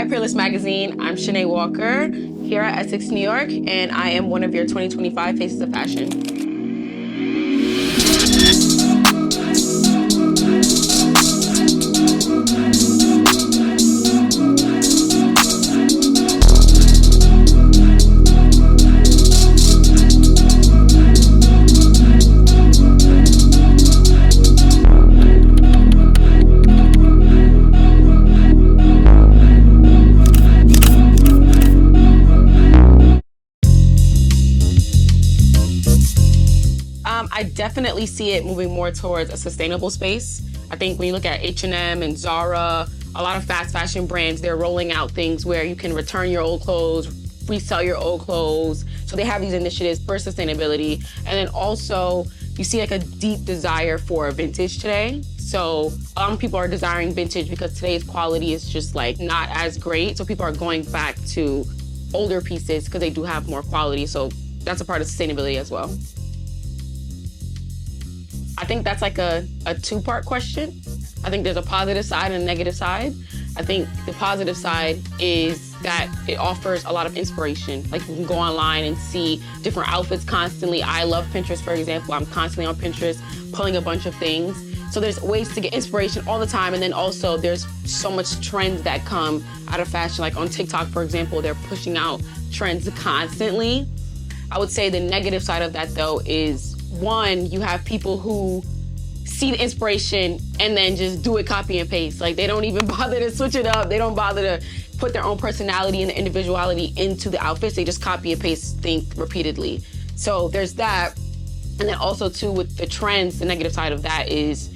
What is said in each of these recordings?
Hi, Peerless Magazine. I'm Shenea Walker here at Essex, New York, and I am one of your 2025 Faces of Fashion. I definitely see it moving more towards a sustainable space. I think when you look at H&M and Zara, a lot of fast fashion brands, they're rolling out things where you can return your old clothes, resell your old clothes. So they have these initiatives for sustainability. And then also, you see like a deep desire for vintage today. So a lot of people are desiring vintage because today's quality is just like not as great. So people are going back to older pieces because they do have more quality. So that's a part of sustainability as well. I think that's like a two-part question. I think there's a positive side and a negative side. I think the positive side is that it offers a lot of inspiration. Like you can go online and see different outfits constantly. I love Pinterest, for example. I'm constantly on Pinterest pulling a bunch of things. So there's ways to get inspiration all the time. And then also there's so much trends that come out of fashion. Like on TikTok, for example, they're pushing out trends constantly. I would say the negative side of that though is one, you have people who see the inspiration and then just do it copy and paste. Like they don't even bother to switch it up. They don't bother to put their own personality and individuality into the outfits. They just copy and paste things repeatedly. So there's that. And then also too with the trends, the negative side of that is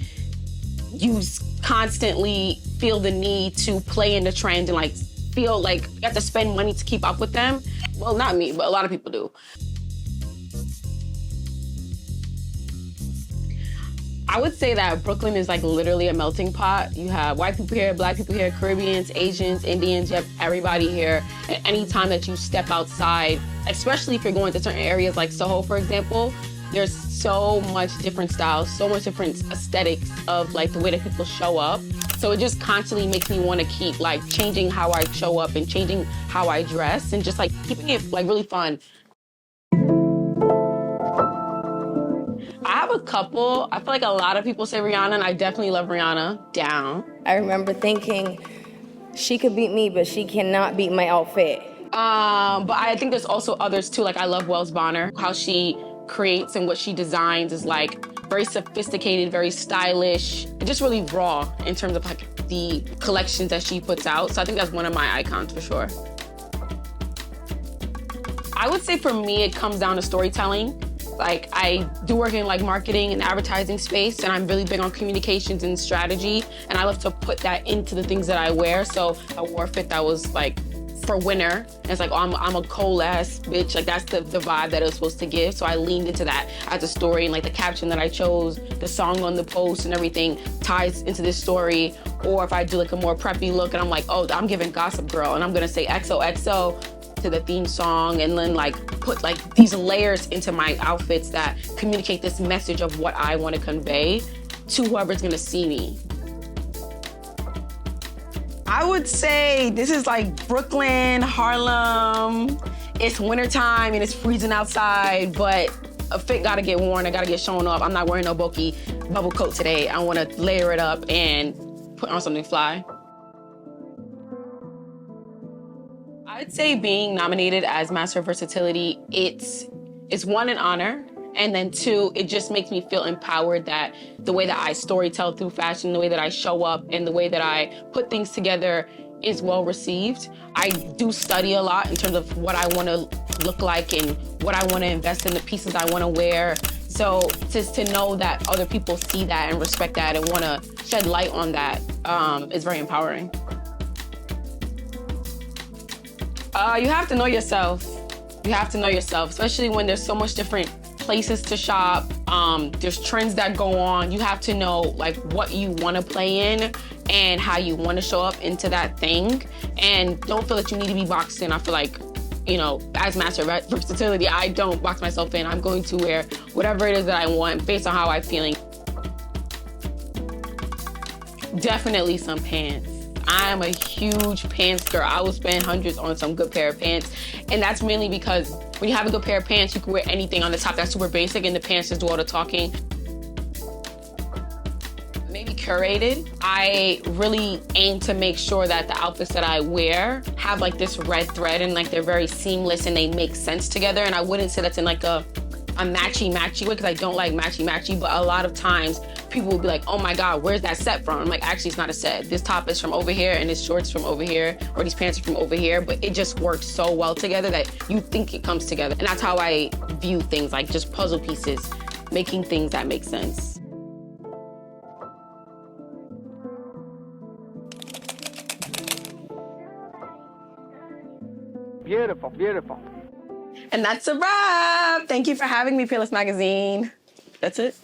you constantly feel the need to play in the trend and like feel like you have to spend money to keep up with them. Well, not me, but a lot of people do. I would say that Brooklyn is like literally a melting pot. You have white people here, black people here, Caribbeans, Asians, Indians, you have everybody here. And any time that you step outside, especially if you're going to certain areas like Soho, for example, there's so much different styles, so much different aesthetics of like the way that people show up. So it just constantly makes me want to keep like changing how I show up and changing how I dress and just like keeping it like really fun. I have a couple. I feel like a lot of people say Rihanna, and I definitely love Rihanna. Down. I remember thinking, she could beat me, but she cannot beat my outfit. But I think there's also others too. Like I love Wells Bonner. How she creates and what she designs is like very sophisticated, very stylish, and just really raw in terms of like the collections that she puts out. So I think that's one of my icons for sure. I would say for me, it comes down to storytelling. Like I do work in like marketing and advertising space and I'm really big on communications and strategy and I love to put that into the things that I wear. So I wore a fit that was like for winter. And it's like, oh, I'm a cold ass bitch. Like that's the vibe that it was supposed to give. So I leaned into that as a story and like the caption that I chose, the song on the post and everything ties into this story. Or if I do like a more preppy look and I'm like, oh, I'm giving Gossip Girl and I'm gonna say XOXO to the theme song and then like put like these layers into my outfits that communicate this message of what I want to convey to whoever's gonna see me. I would say this is like Brooklyn, Harlem. It's wintertime and it's freezing outside, but a fit gotta get worn, I gotta get shown off. I'm not wearing no bulky bubble coat today. I wanna layer it up and put on something fly. I'd say being nominated as Master of Versatility, it's one, an honor, and then two, it just makes me feel empowered that the way that I storytell through fashion, the way that I show up, and the way that I put things together is well received. I do study a lot in terms of what I want to look like and what I want to invest in, the pieces I want to wear. So just to know that other people see that and respect that and want to shed light on that is very empowering. You have to know yourself. You have to know yourself, especially when there's so much different places to shop. There's trends that go on. You have to know like what you want to play in and how you want to show up into that thing. And don't feel that you need to be boxed in. I feel like, you know, as Master of Versatility, I don't box myself in. I'm going to wear whatever it is that I want based on how I'm feeling. Definitely some pants. I am a huge pants girl. I will spend hundreds on some good pair of pants. And that's mainly because when you have a good pair of pants, you can wear anything on the top that's super basic and the pants just do all the talking. Maybe curated. I really aim to make sure that the outfits that I wear have like this red thread and like they're very seamless and they make sense together. And I wouldn't say that's in like a matchy-matchy way, because I don't like matchy-matchy, but a lot of times people will be like, oh my God, where's that set from? I'm like, actually, it's not a set. This top is from over here and this shorts from over here, or these pants are from over here, but it just works so well together that you think it comes together. And that's how I view things, like just puzzle pieces, making things that make sense. Beautiful, beautiful. And that's a wrap. Thank you for having me, Peerless Magazine. That's it.